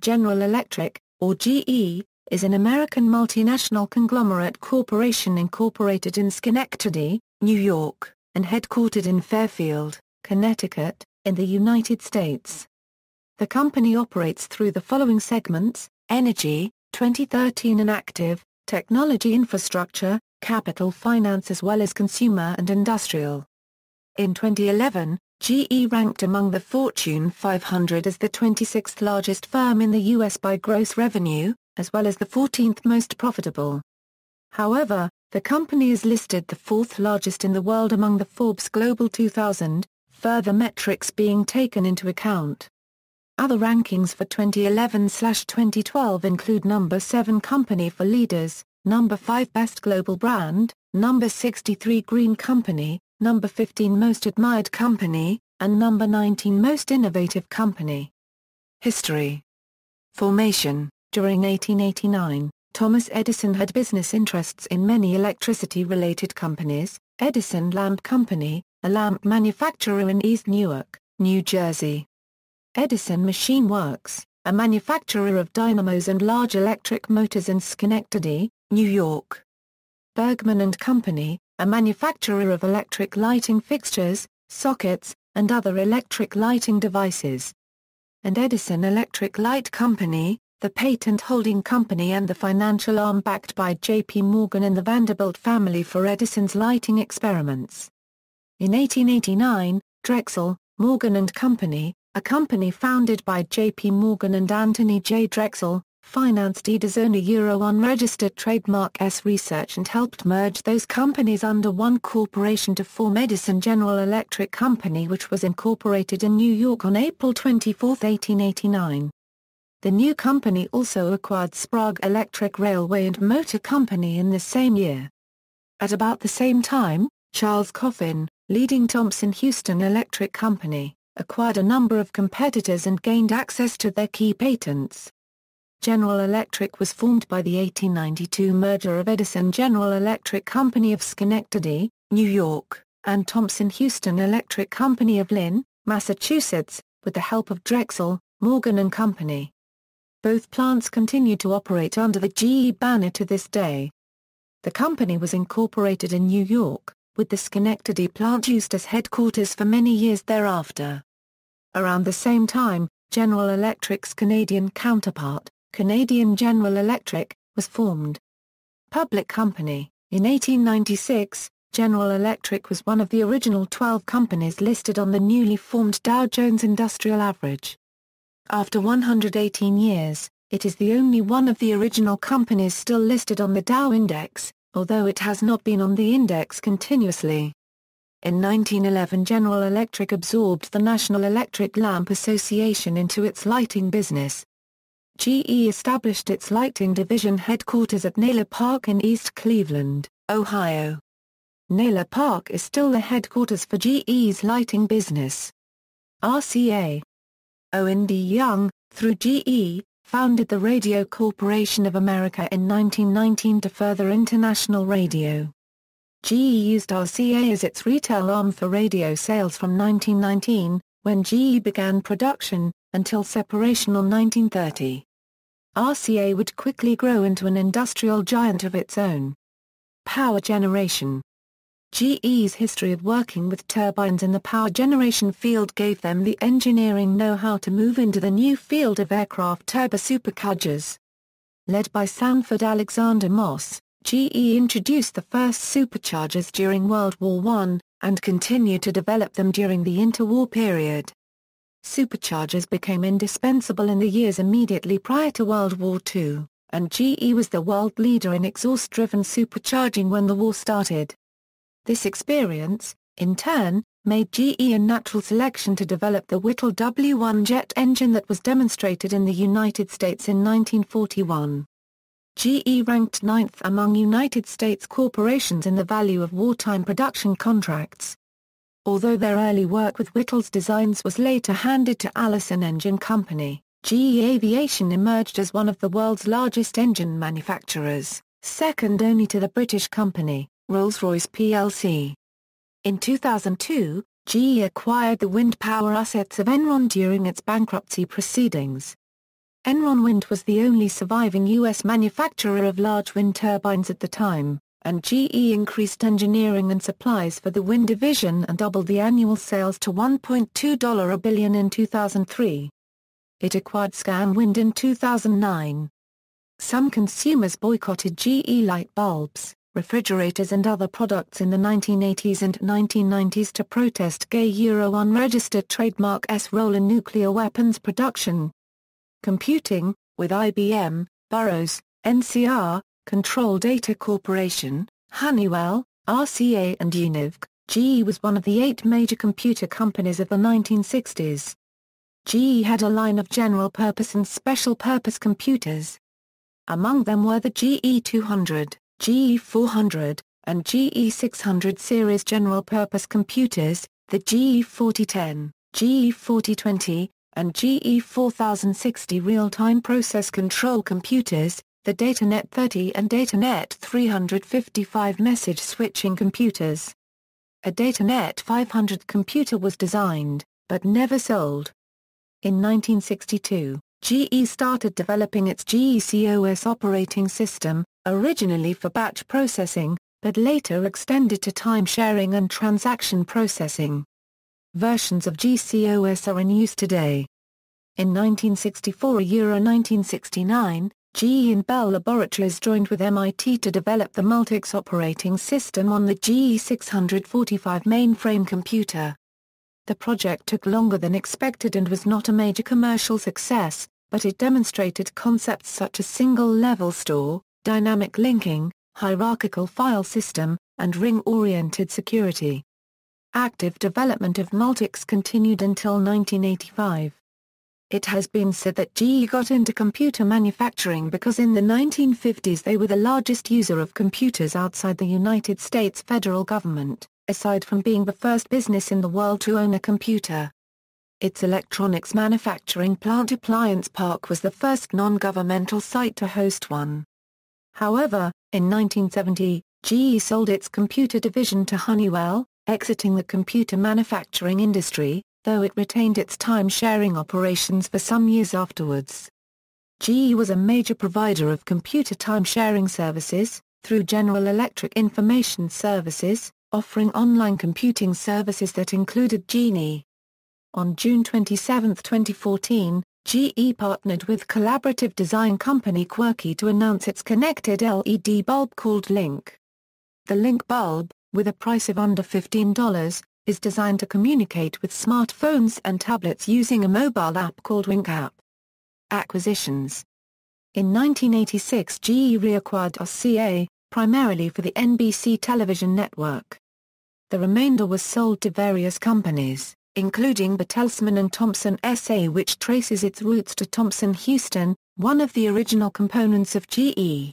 General Electric, or GE, is an American multinational conglomerate corporation incorporated in Schenectady, New York, and headquartered in Fairfield, Connecticut, in the United States. The company operates through the following segments: energy, 2013 inactive, technology infrastructure, capital finance, as well as consumer and industrial. In 2011, GE ranked among the Fortune 500 as the 26th largest firm in the U.S. by gross revenue, as well as the 14th most profitable. However, the company is listed the 4th largest in the world among the Forbes Global 2000, further metrics being taken into account. Other rankings for 2011/2012 include number 7 Company for Leaders, number 5 Best Global Brand, number 63 Green Company, number 15 Most Admired Company, and number 19 Most Innovative Company. History. Formation. During 1889, Thomas Edison had business interests in many electricity-related companies: Edison Lamp Company, a lamp manufacturer in East Newark, New Jersey; Edison Machine Works, a manufacturer of dynamos and large electric motors in Schenectady, New York; Bergman and Company, a manufacturer of electric lighting fixtures, sockets, and other electric lighting devices; and Edison Electric Light Company, the patent-holding company and the financial arm backed by J.P. Morgan and the Vanderbilt family for Edison's lighting experiments. In 1889, Drexel, Morgan and Company, a company founded by J.P. Morgan and Anthony J. Drexel, financed Edison unregistered trademark S research and helped merge those companies under one corporation to form Edison General Electric Company, which was incorporated in New York on April 24, 1889. The new company also acquired Sprague Electric Railway and Motor Company in the same year. At about the same time, Charles Coffin, leading Thomson-Houston Electric Company, acquired a number of competitors and gained access to their key patents. General Electric was formed by the 1892 merger of Edison General Electric Company of Schenectady, New York, and Thomson-Houston Electric Company of Lynn, Massachusetts, with the help of Drexel, Morgan and Company. Both plants continue to operate under the GE banner to this day. The company was incorporated in New York, with the Schenectady plant used as headquarters for many years thereafter. Around the same time, General Electric's Canadian counterpart, Canadian General Electric, was formed. Public company. In 1896, General Electric was one of the original 12 companies listed on the newly formed Dow Jones Industrial Average. After 118 years, it is the only one of the original companies still listed on the Dow Index, although it has not been on the index continuously. In 1911, General Electric absorbed the National Electric Lamp Association into its lighting business. GE established its lighting division headquarters at Naylor Park in East Cleveland, Ohio. Naylor Park is still the headquarters for GE's lighting business. RCA. Owen D. Young, through GE, founded the Radio Corporation of America in 1919 to further international radio. GE used RCA as its retail arm for radio sales from 1919, when GE began production, until separation on 1930. RCA would quickly grow into an industrial giant of its own. Power generation. GE's history of working with turbines in the power generation field gave them the engineering know-how to move into the new field of aircraft turbo-superchargers. Led by Sanford Alexander Moss, GE introduced the first superchargers during World War I, and continued to develop them during the interwar period. Superchargers became indispensable in the years immediately prior to World War II, and GE was the world leader in exhaust-driven supercharging when the war started. This experience, in turn, made GE a natural selection to develop the Whittle W1 jet engine that was demonstrated in the United States in 1941. GE ranked 9th among United States corporations in the value of wartime production contracts. Although their early work with Whittle's designs was later handed to Allison Engine Company, GE Aviation emerged as one of the world's largest engine manufacturers, second only to the British company, Rolls-Royce plc. In 2002, GE acquired the wind power assets of Enron during its bankruptcy proceedings. Enron Wind was the only surviving U.S. manufacturer of large wind turbines at the time, and GE increased engineering and supplies for the wind division and doubled the annual sales to $1.2 billion in 2003. It acquired Scam Wind in 2009. Some consumers boycotted GE light bulbs, refrigerators and other products in the 1980s and 1990s to protest GE-unregistered trademark's role in nuclear weapons production. Computing, with IBM, Burroughs, NCR, Control Data Corporation, Honeywell, RCA and Univ, GE was one of the 8 major computer companies of the 1960s. GE had a line of general-purpose and special-purpose computers. Among them were the GE 200, GE 400, and GE 600 series general-purpose computers, the GE 4010, GE 4020, and GE 4060 real-time process control computers, the DataNet 30 and DataNet 355 message switching computers. A DataNet 500 computer was designed, but never sold. In 1962, GE started developing its GECOS operating system, originally for batch processing, but later extended to time-sharing and transaction processing. Versions of GECOS are in use today. In 1964–1969, GE and Bell Laboratories joined with MIT to develop the Multix operating system on the GE 645 mainframe computer. The project took longer than expected and was not a major commercial success, but it demonstrated concepts such as single-level store, dynamic linking, hierarchical file system, and ring-oriented security. Active development of Multix continued until 1985. It has been said that GE got into computer manufacturing because in the 1950s they were the largest user of computers outside the United States federal government, aside from being the first business in the world to own a computer. Its electronics manufacturing plant Appliance Park was the first non-governmental site to host one. However, in 1970, GE sold its computer division to Honeywell, exiting the computer manufacturing industry, though it retained its time-sharing operations for some years afterwards. GE was a major provider of computer time-sharing services, through General Electric Information Services, offering online computing services that included Genie. On June 27, 2014, GE partnered with collaborative design company Quirky to announce its connected LED bulb called Link. The Link bulb, with a price of under $15, is designed to communicate with smartphones and tablets using a mobile app called Wink App. Acquisitions. In 1986 GE reacquired RCA, primarily for the NBC television network. The remainder was sold to various companies, including Bertelsmann and Thomson SA, which traces its roots to Thomson Houston, one of the original components of GE.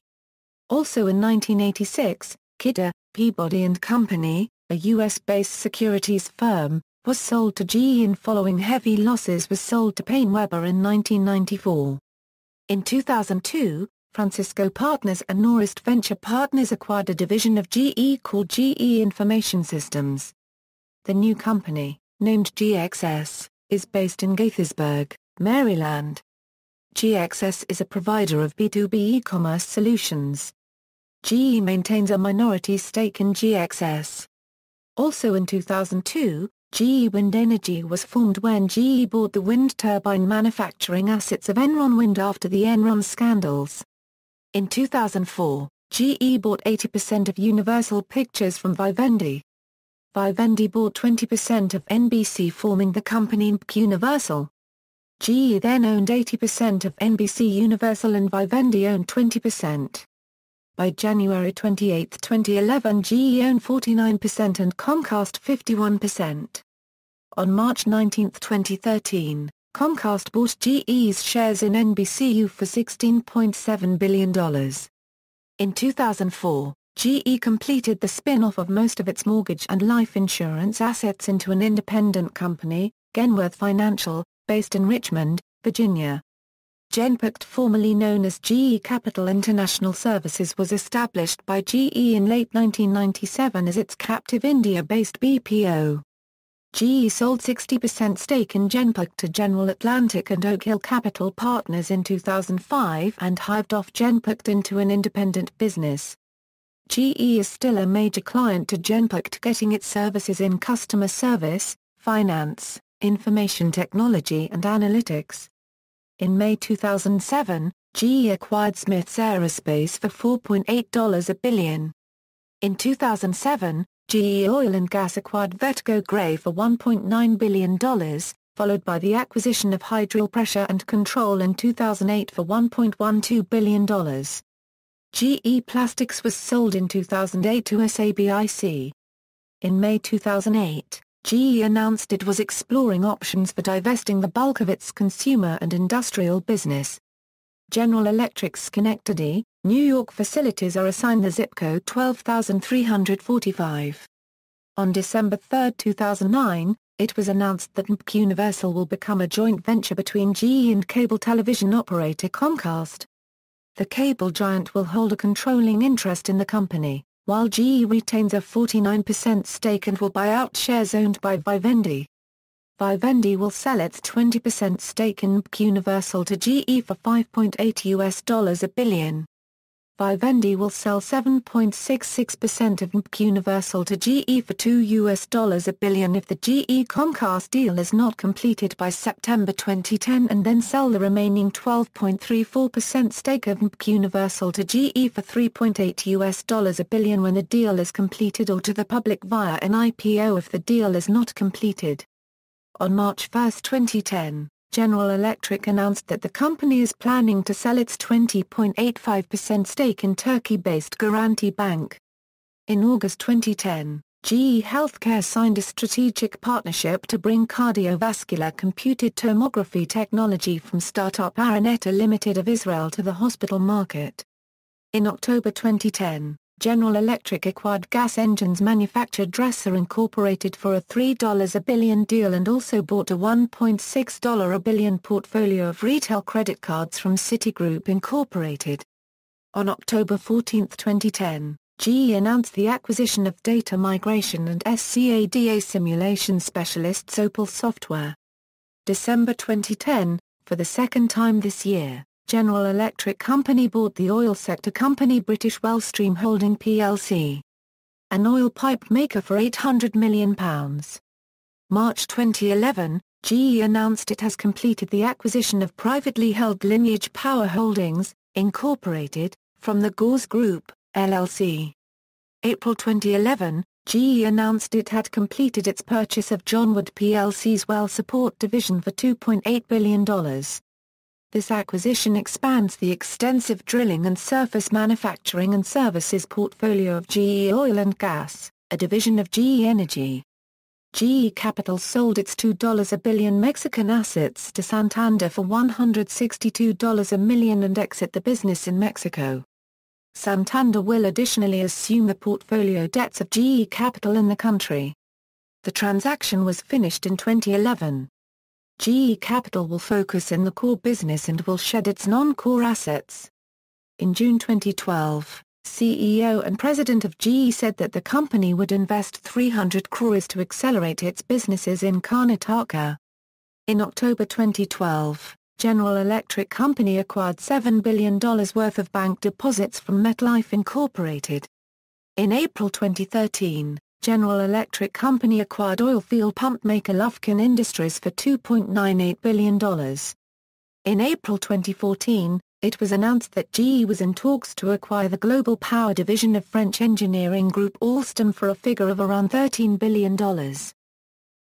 Also in 1986, Kidder, Peabody and Company, a U.S.-based securities firm, was sold to GE and following heavy losses was sold to Paine-Webber in 1994. In 2002, Francisco Partners and Norist Venture Partners acquired a division of GE called GE Information Systems. The new company, named GXS, is based in Gaithersburg, Maryland. GXS is a provider of B2B e-commerce solutions. GE maintains a minority stake in GXS. Also in 2002, GE Wind Energy was formed when GE bought the wind turbine manufacturing assets of Enron Wind after the Enron scandals. In 2004, GE bought 80% of Universal Pictures from Vivendi. Vivendi bought 20% of NBC, forming the company Universal. GE then owned 80% of NBC Universal and Vivendi owned 20%. By January 28, 2011, GE owned 49% and Comcast 51%. On March 19, 2013, Comcast bought GE's shares in NBCU for $16.7 billion. In 2004, GE completed the spin-off of most of its mortgage and life insurance assets into an independent company, Genworth Financial, based in Richmond, Virginia. Genpact, formerly known as GE Capital International Services, was established by GE in late 1997 as its captive India-based BPO. GE sold 60% stake in Genpact to General Atlantic and Oak Hill Capital Partners in 2005 and hived off Genpact into an independent business. GE is still a major client to Genpact, getting its services in customer service, finance, information technology and analytics. In May 2007, GE acquired Smiths Aerospace for $4.8 billion. In 2007, GE Oil and Gas acquired Vetco Gray for $1.9 billion, followed by the acquisition of Hydril Pressure and Control in 2008 for $1.12 billion. GE Plastics was sold in 2008 to SABIC. In May 2008, GE announced it was exploring options for divesting the bulk of its consumer and industrial business. General Electric's Schenectady, New York facilities are assigned the zip code 12345. On December 3, 2009, it was announced that NBC Universal will become a joint venture between GE and cable television operator Comcast. The cable giant will hold a controlling interest in the company, while GE retains a 49% stake and will buy out shares owned by Vivendi. Vivendi will sell its 20% stake in NBC Universal to GE for $5.8 billion. Vivendi will sell 7.66% of NBC Universal to GE for $2 billion if the GE Comcast deal is not completed by September 2010, and then sell the remaining 12.34% stake of NBC Universal to GE for $3.8 billion when the deal is completed, or to the public via an IPO if the deal is not completed. On March 1, 2010, General Electric announced that the company is planning to sell its 20.85% stake in Turkey-based Garanti Bank. In August 2010, GE Healthcare signed a strategic partnership to bring cardiovascular computed tomography technology from startup Araneta Limited of Israel to the hospital market. In October 2010, General Electric acquired gas engines manufacturer Dresser Incorporated for a $3 billion deal and also bought a $1.6 billion portfolio of retail credit cards from Citigroup Incorporated. On October 14, 2010, GE announced the acquisition of data migration and SCADA simulation specialists Opal Software. December 2010, for the second time this year, General Electric Company bought the oil sector company British Wellstream Holding plc, an oil pipe maker, for £800 million. March 2011, GE announced it has completed the acquisition of privately held Lineage Power Holdings, Incorporated, from the Gauze Group, LLC. April 2011, GE announced it had completed its purchase of John Wood plc's well support division for $2.8 billion. This acquisition expands the extensive drilling and surface manufacturing and services portfolio of GE Oil and Gas, a division of GE Energy. GE Capital sold its $2 billion Mexican assets to Santander for $162 million and exit the business in Mexico. Santander will additionally assume the portfolio debts of GE Capital in the country. The transaction was finished in 2011. GE Capital will focus in the core business and will shed its non-core assets. In June 2012, CEO and President of GE said that the company would invest 300 crores to accelerate its businesses in Karnataka. In October 2012, General Electric Company acquired $7 billion worth of bank deposits from MetLife Incorporated. In April 2013, General Electric Company acquired oilfield pump maker Lufkin Industries for $2.98 billion. In April 2014, it was announced that GE was in talks to acquire the global power division of French engineering group Alstom for a figure of around $13 billion.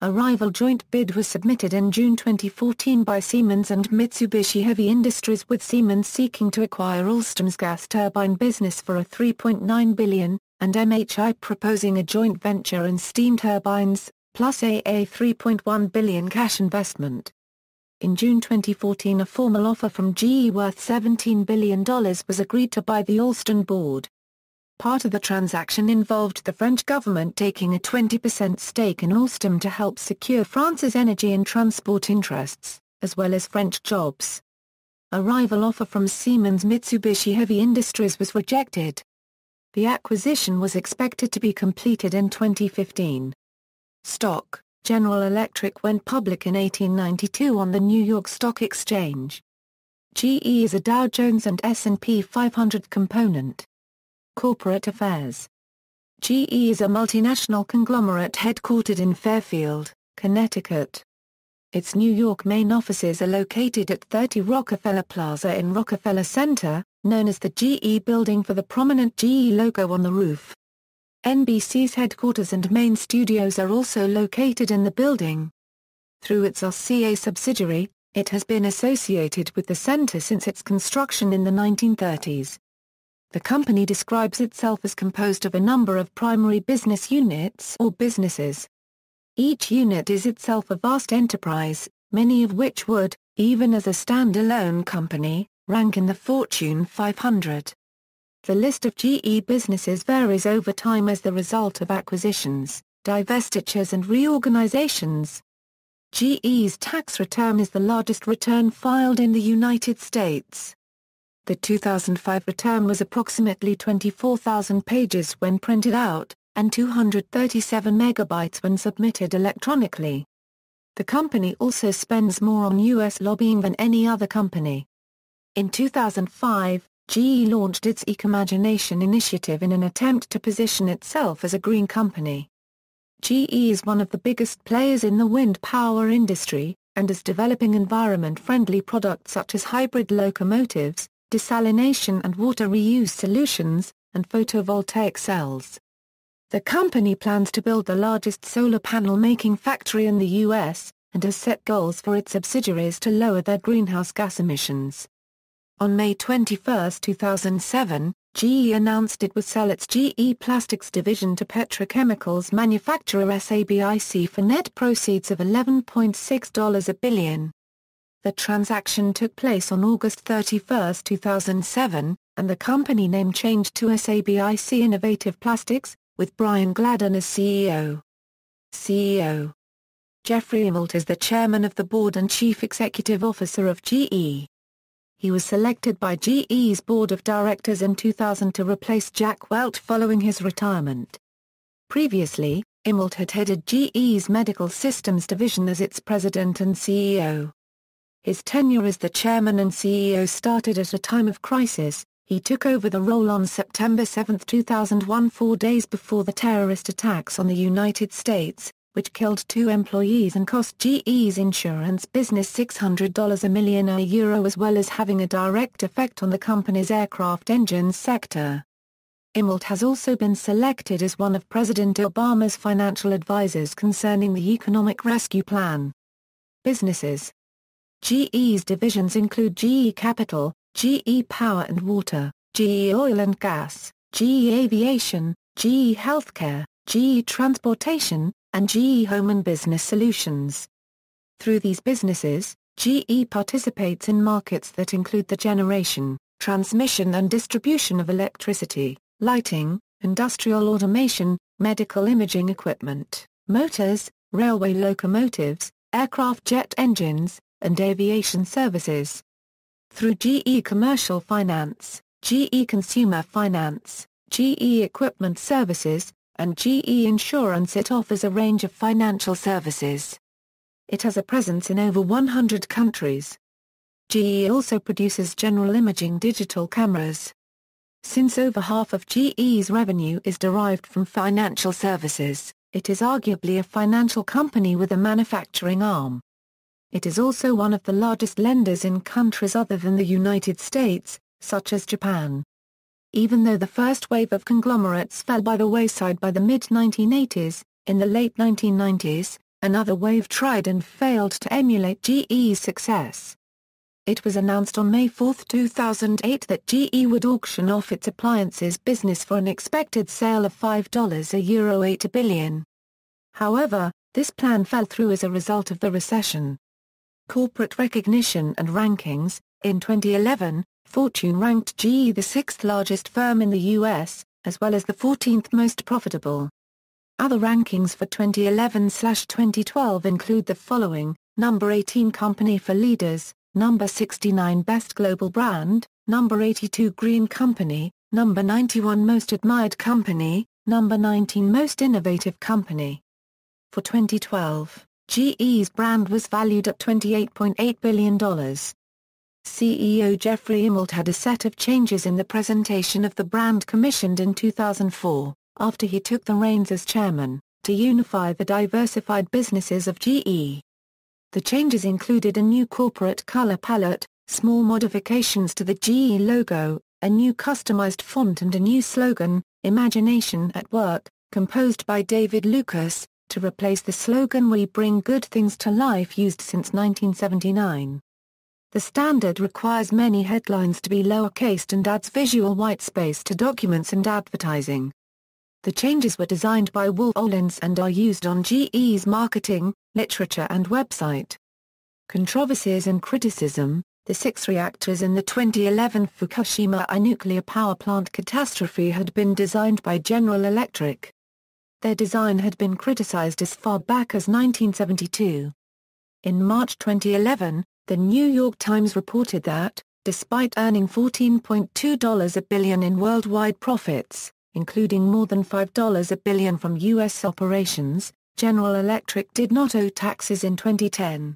A rival joint bid was submitted in June 2014 by Siemens and Mitsubishi Heavy Industries, with Siemens seeking to acquire Alstom's gas turbine business for a $3.9 billion, and MHI proposing a joint venture in steam turbines, plus a $3.1 billion cash investment. In June 2014, a formal offer from GE worth $17 billion was agreed to by the Alstom board. Part of the transaction involved the French government taking a 20% stake in Alstom to help secure France's energy and transport interests, as well as French jobs. A rival offer from Siemens Mitsubishi Heavy Industries was rejected. The acquisition was expected to be completed in 2015. Stock General Electric went public in 1892 on the New York Stock Exchange. GE is a Dow Jones and S&P 500 component. Corporate affairs. GE is a multinational conglomerate headquartered in Fairfield, Connecticut. Its New York main offices are located at 30 Rockefeller Plaza in Rockefeller Center, known as the GE Building for the prominent GE logo on the roof. NBC's headquarters and main studios are also located in the building. Through its RCA subsidiary, it has been associated with the center since its construction in the 1930s. The company describes itself as composed of a number of primary business units or businesses. Each unit is itself a vast enterprise, many of which would, even as a standalone company, rank in the Fortune 500. The list of GE businesses varies over time as the result of acquisitions, divestitures and reorganizations. GE's tax return is the largest return filed in the United States. The 2005 return was approximately 24,000 pages when printed out, and 237 megabytes when submitted electronically. The company also spends more on U.S. lobbying than any other company. In 2005, GE launched its Ecomaggination initiative in an attempt to position itself as a green company. GE is one of the biggest players in the wind power industry, and is developing environment-friendly products such as hybrid locomotives, desalination and water reuse solutions, and photovoltaic cells. The company plans to build the largest solar panel-making factory in the U.S., and has set goals for its subsidiaries to lower their greenhouse gas emissions. On May 21, 2007, GE announced it would sell its GE Plastics division to petrochemicals manufacturer SABIC for net proceeds of $11.6 billion. The transaction took place on August 31, 2007, and the company name changed to SABIC Innovative Plastics, with Brian Gladden as CEO. CEO Jeffrey Immelt is the chairman of the board and chief executive officer of GE. He was selected by GE's board of directors in 2000 to replace Jack Welch following his retirement. Previously, Immelt had headed GE's Medical Systems division as its president and CEO. His tenure as the chairman and CEO started at a time of crisis. He took over the role on September 7, 2001, 4 days before the terrorist attacks on the United States, which killed 2 employees and cost GE's insurance business $600 million as well as having a direct effect on the company's aircraft engines sector. Immelt has also been selected as one of President Obama's financial advisors concerning the economic rescue plan. Businesses. GE's divisions include GE Capital, GE Power and Water, GE Oil and Gas, GE Aviation, GE Healthcare, GE Transportation, and GE Home and Business Solutions. Through these businesses, GE participates in markets that include the generation, transmission and distribution of electricity, lighting, industrial automation, medical imaging equipment, motors, railway locomotives, aircraft jet engines, and aviation services. Through GE Commercial Finance, GE Consumer Finance, GE Equipment Services, and GE Insurance, it offers a range of financial services. It has a presence in over 100 countries. GE also produces General Imaging digital cameras. Since over half of GE's revenue is derived from financial services, it is arguably a financial company with a manufacturing arm. It is also one of the largest lenders in countries other than the United States, such as Japan. Even though the first wave of conglomerates fell by the wayside by the mid-1980s, in the late 1990s, another wave tried and failed to emulate GE's success. It was announced on May 4, 2008 that GE would auction off its appliances business for an expected sale of $8 billion. However, this plan fell through as a result of the recession. Corporate recognition and rankings. In 2011, Fortune ranked GE the 6th largest firm in the U.S., as well as the 14th most profitable. Other rankings for 2011/2012 include the following: number 18 Company for Leaders, number 69 Best Global Brand, number 82 Green Company, number 91 Most Admired Company, number 19 Most Innovative Company. For 2012, GE's brand was valued at $28.8 billion. CEO Jeffrey Immelt had a set of changes in the presentation of the brand commissioned in 2004, after he took the reins as chairman, to unify the diversified businesses of GE. The changes included a new corporate color palette, small modifications to the GE logo, a new customized font and a new slogan, "Imagination at Work," composed by David Lucas, to replace the slogan "We Bring Good Things to Life" used since 1979. The standard requires many headlines to be lowercased and adds visual whitespace to documents and advertising. The changes were designed by Wolf Olins and are used on GE's marketing, literature and website. Controversies and criticism. The 6 reactors in the 2011 Fukushima nuclear power plant catastrophe had been designed by General Electric. Their design had been criticized as far back as 1972. In March 2011, the New York Times reported that, despite earning $14.2 billion in worldwide profits, including more than $5 billion from U.S. operations, General Electric did not owe taxes in 2010.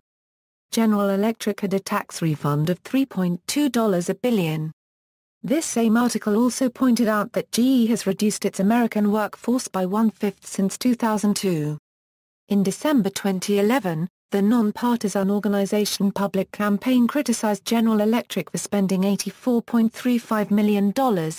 General Electric had a tax refund of $3.2 billion. This same article also pointed out that GE has reduced its American workforce by 1/5 since 2002. In December 2011, the non-partisan organization Public Campaign criticized General Electric for spending $84.35 million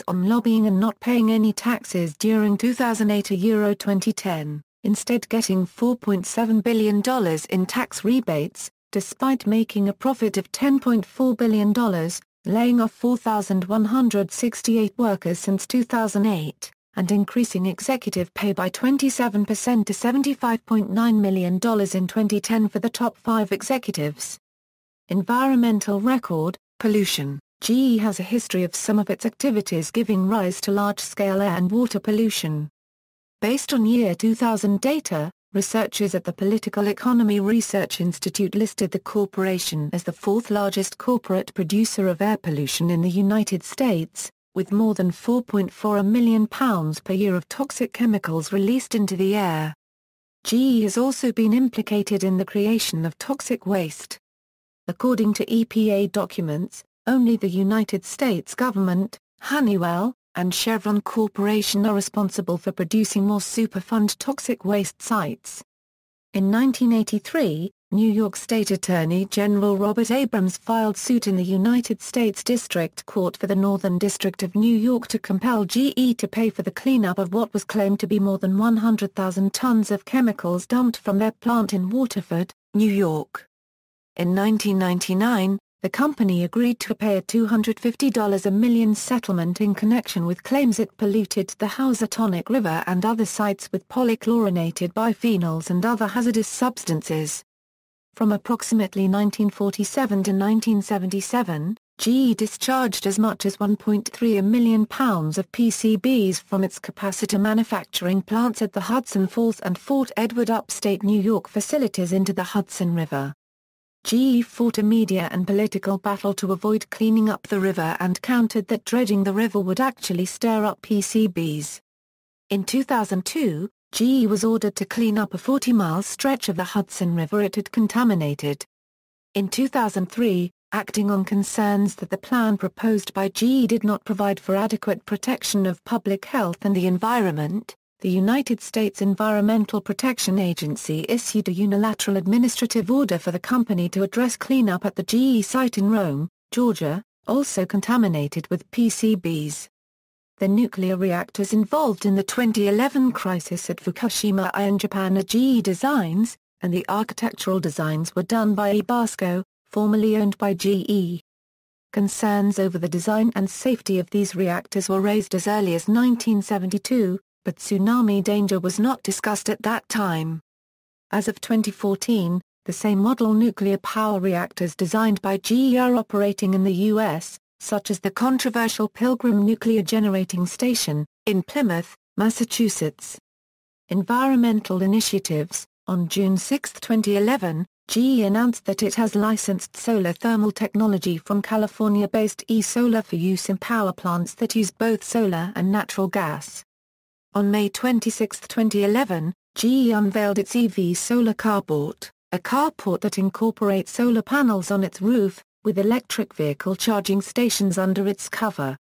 on lobbying and not paying any taxes during 2008-2010, instead getting $4.7 billion in tax rebates, despite making a profit of $10.4 billion, laying off 4,168 workers since 2008, and increasing executive pay by 27% to $75.9 million in 2010 for the top 5 executives. Environmental record, pollution. GE has a history of some of its activities giving rise to large-scale air and water pollution. Based on year 2000 data, researchers at the Political Economy Research Institute listed the corporation as the 4th largest corporate producer of air pollution in the United States, with more than £4.4 million per year of toxic chemicals released into the air. GE has also been implicated in the creation of toxic waste. According to EPA documents, only the United States government, Honeywell, and Chevron Corporation are responsible for producing more Superfund toxic waste sites. In 1983, New York State Attorney General Robert Abrams filed suit in the United States District Court for the Northern District of New York to compel GE to pay for the cleanup of what was claimed to be more than 100,000 tons of chemicals dumped from their plant in Waterford, New York. In 1999, the company agreed to pay a $250 a million settlement in connection with claims it polluted the Housatonic River and other sites with polychlorinated biphenyls and other hazardous substances. From approximately 1947 to 1977, GE discharged as much as £1.3 million of PCBs from its capacitor manufacturing plants at the Hudson Falls and Fort Edward upstate New York facilities into the Hudson River. GE fought a media and political battle to avoid cleaning up the river and countered that dredging the river would actually stir up PCBs. In 2002, GE was ordered to clean up a 40-mile stretch of the Hudson River it had contaminated. In 2003, acting on concerns that the plan proposed by GE did not provide for adequate protection of public health and the environment, the United States Environmental Protection Agency issued a unilateral administrative order for the company to address cleanup at the GE site in Rome, Georgia, also contaminated with PCBs. The nuclear reactors involved in the 2011 crisis at Fukushima in Japan are GE designs, and the architectural designs were done by Ebasco, formerly owned by GE. Concerns over the design and safety of these reactors were raised as early as 1972, but tsunami danger was not discussed at that time. As of 2014, the same model nuclear power reactors designed by GE are operating in the U.S., such as the controversial Pilgrim Nuclear Generating Station, in Plymouth, Massachusetts. Environmental initiatives. On June 6, 2011, GE announced that it has licensed solar thermal technology from California-based e-Solar for use in power plants that use both solar and natural gas. On May 26, 2011, GE unveiled its EV solar carport, a carport that incorporates solar panels on its roof, with electric vehicle charging stations under its cover.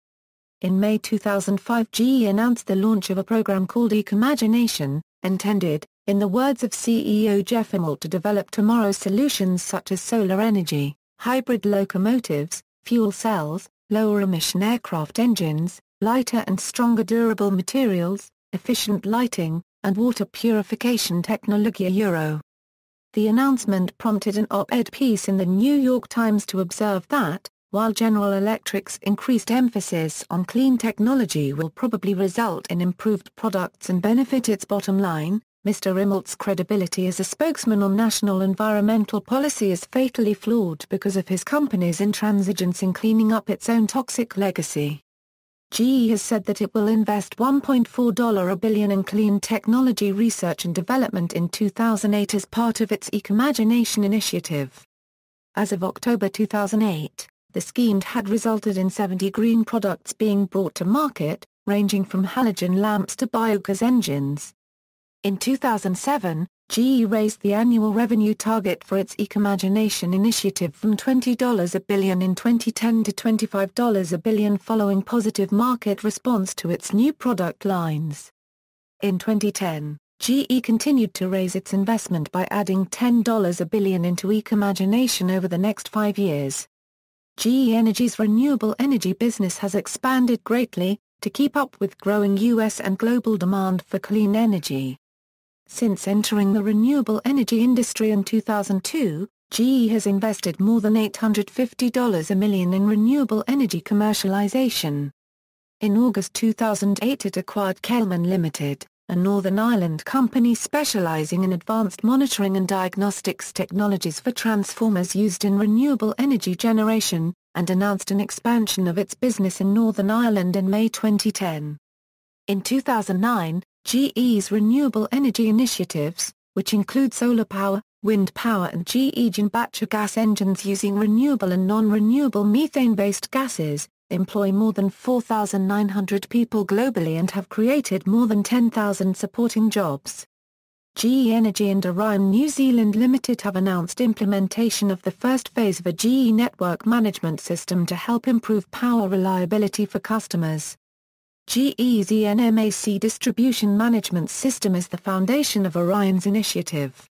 In May 2005, GE announced the launch of a program called Ecomagination, intended, in the words of CEO Jeff Immelt, to develop tomorrow's solutions such as solar energy, hybrid locomotives, fuel cells, lower-emission aircraft engines, lighter and stronger durable materials, efficient lighting, and water purification technology. The announcement prompted an op-ed piece in the New York Times to observe that, while General Electric's increased emphasis on clean technology will probably result in improved products and benefit its bottom line, Mr. Immelt's credibility as a spokesman on national environmental policy is fatally flawed because of his company's intransigence in cleaning up its own toxic legacy. GE has said that it will invest $1.4 billion in clean technology research and development in 2008 as part of its Ecomagination initiative. As of October 2008, the scheme had resulted in 70 green products being brought to market, ranging from halogen lamps to biogas engines. In 2007, GE raised the annual revenue target for its Ecomagination initiative from $20 billion in 2010 to $25 billion following positive market response to its new product lines. In 2010, GE continued to raise its investment by adding $10 billion into Ecomagination over the next 5 years. GE Energy's renewable energy business has expanded greatly, to keep up with growing U.S. and global demand for clean energy. Since entering the renewable energy industry in 2002, GE has invested more than $850 million in renewable energy commercialization. In August 2008 it acquired Kelman Limited, a Northern Ireland company specializing in advanced monitoring and diagnostics technologies for transformers used in renewable energy generation, and announced an expansion of its business in Northern Ireland in May 2010. In 2009, GE's renewable energy initiatives, which include solar power, wind power and GE Genbacher gas engines using renewable and non-renewable methane-based gases, employ more than 4,900 people globally and have created more than 10,000 supporting jobs. GE Energy and Orion New Zealand Limited have announced implementation of the first phase of a GE network management system to help improve power reliability for customers. GE's ENMAC distribution management system is the foundation of Orion's initiative.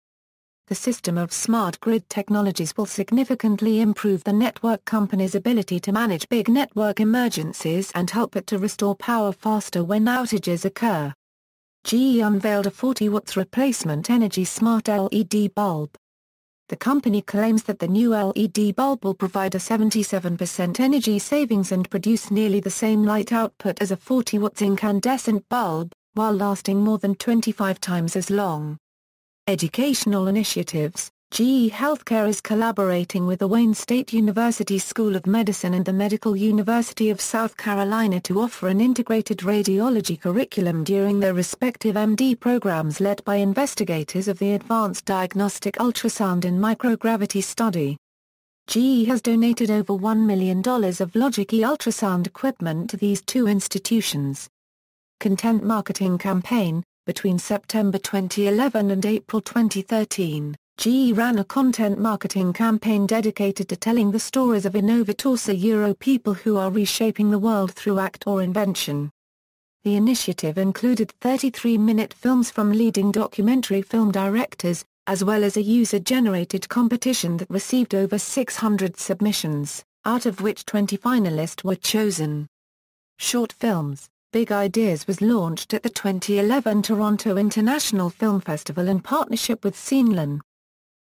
The system of smart grid technologies will significantly improve the network company's ability to manage big network emergencies and help it to restore power faster when outages occur. GE unveiled a 40 watts replacement energy smart LED bulb. The company claims that the new LED bulb will provide a 77% energy savings and produce nearly the same light output as a 40 watts incandescent bulb, while lasting more than 25 times as long. Educational initiatives. GE Healthcare is collaborating with the Wayne State University School of Medicine and the Medical University of South Carolina to offer an integrated radiology curriculum during their respective MD programs led by investigators of the Advanced Diagnostic Ultrasound and Microgravity Study. GE has donated over $1 million of Logic-E ultrasound equipment to these two institutions. Content marketing campaign. Between September 2011 and April 2013, GE ran a content marketing campaign dedicated to telling the stories of innovators people who are reshaping the world through act or invention. The initiative included 33-minute films from leading documentary film directors, as well as a user-generated competition that received over 600 submissions, out of which 20 finalists were chosen. Short films. Big Ideas was launched at the 2011 Toronto International Film Festival in partnership with Scenelan.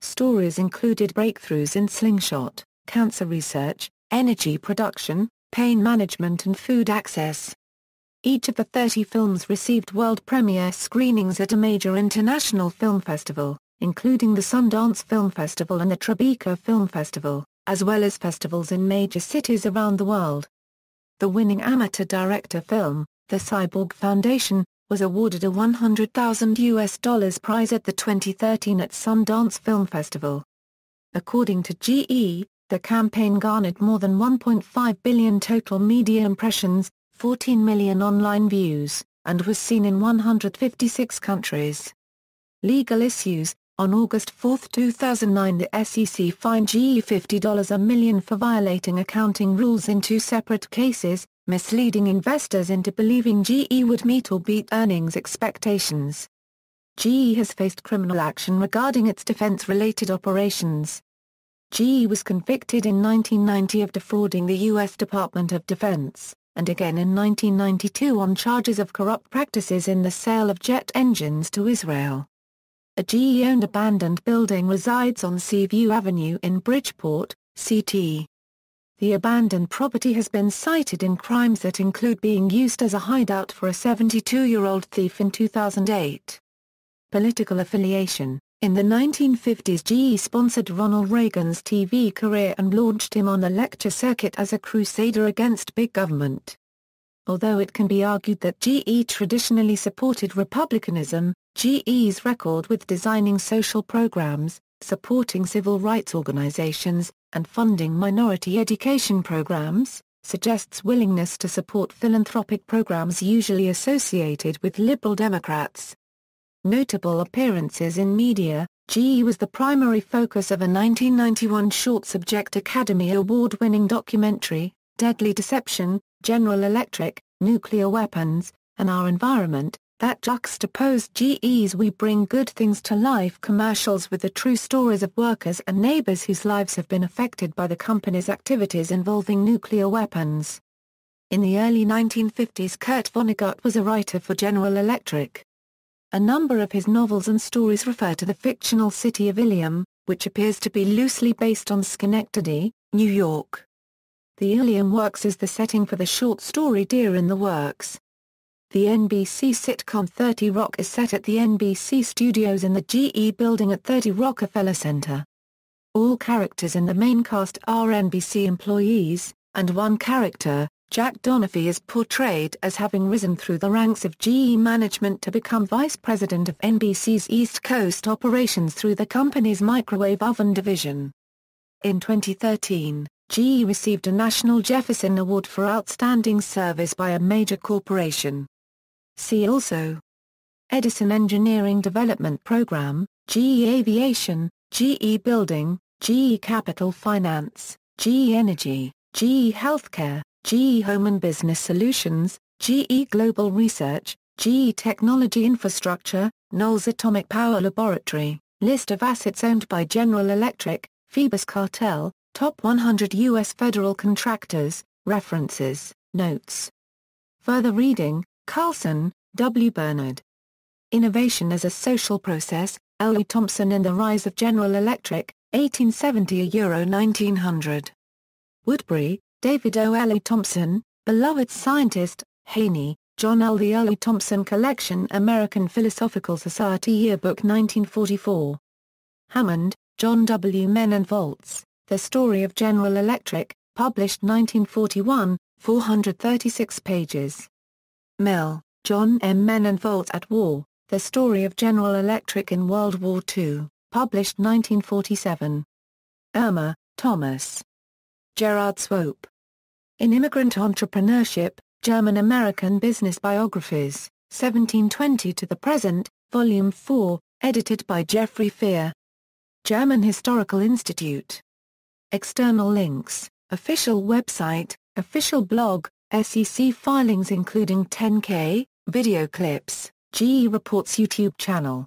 Stories included breakthroughs in slingshot, cancer research, energy production, pain management and food access. Each of the 30 films received world premiere screenings at a major international film festival, including the Sundance Film Festival and the Tribeca Film Festival, as well as festivals in major cities around the world. The winning amateur director film, The Cyborg Foundation, was awarded a $100,000 prize at the 2013 at Sundance Film Festival. According to GE, the campaign garnered more than 1.5 billion total media impressions, 14 million online views, and was seen in 156 countries. Legal issues. On August 4, 2009, the SEC fined GE $50 million for violating accounting rules in two separate cases, misleading investors into believing GE would meet or beat earnings expectations. GE has faced criminal action regarding its defense-related operations. GE was convicted in 1990 of defrauding the U.S. Department of Defense, and again in 1992 on charges of corrupt practices in the sale of jet engines to Israel. A GE-owned abandoned building resides on Seaview Avenue in Bridgeport, CT. The abandoned property has been cited in crimes that include being used as a hideout for a 72-year-old thief in 2008. Political affiliation. In the 1950s, GE sponsored Ronald Reagan's TV career and launched him on the lecture circuit as a crusader against big government. Although it can be argued that GE traditionally supported republicanism, GE's record with designing social programs, supporting civil rights organizations, and funding minority education programs, suggests willingness to support philanthropic programs usually associated with liberal Democrats. Notable appearances in media. GE was the primary focus of a 1991 Short Subject Academy Award-winning documentary, Deadly Deception, General Electric, Nuclear Weapons, and Our Environment, that juxtaposed GE's We Bring Good Things to Life commercials with the true stories of workers and neighbors whose lives have been affected by the company's activities involving nuclear weapons. In the early 1950s, Kurt Vonnegut was a writer for General Electric. A number of his novels and stories refer to the fictional city of Ilium, which appears to be loosely based on Schenectady, New York. The Ilium Works is the setting for the short story Deer in the Works. The NBC sitcom 30 Rock is set at the NBC studios in the GE building at 30 Rockefeller Center. All characters in the main cast are NBC employees, and one character, Jack Donaghy, is portrayed as having risen through the ranks of GE management to become vice president of NBC's East Coast operations through the company's microwave oven division. In 2013, GE received a National Jefferson Award for outstanding service by a major corporation. See also: Edison Engineering Development Program, GE Aviation, GE Building, GE Capital Finance, GE Energy, GE Healthcare, GE Home and Business Solutions, GE Global Research, GE Technology Infrastructure, Knowles Atomic Power Laboratory, List of assets owned by General Electric, Phoebus Cartel, Top 100 U.S. Federal Contractors, References, Notes. Further reading: Carlson, W. Bernard. Innovation as a Social Process, L. E. Thompson and the Rise of General Electric, 1870–1900. Woodbury, David O. L. E. Thompson, Beloved Scientist, Haney, John L. The L. E. Thompson Collection, American Philosophical Society Yearbook 1944. Hammond, John W. Men and Volts, The Story of General Electric, published 1941, 436 pages. Mill, John M. Men and Volts at War, The Story of General Electric in World War II, published 1947. Irma, Thomas. Gerard Swope. In Immigrant Entrepreneurship, German-American Business Biographies, 1720 to the Present, Volume 4, edited by Jeffrey Fear. German Historical Institute. External links: official website, official blog, SEC filings including 10K, video clips, GE Reports YouTube channel.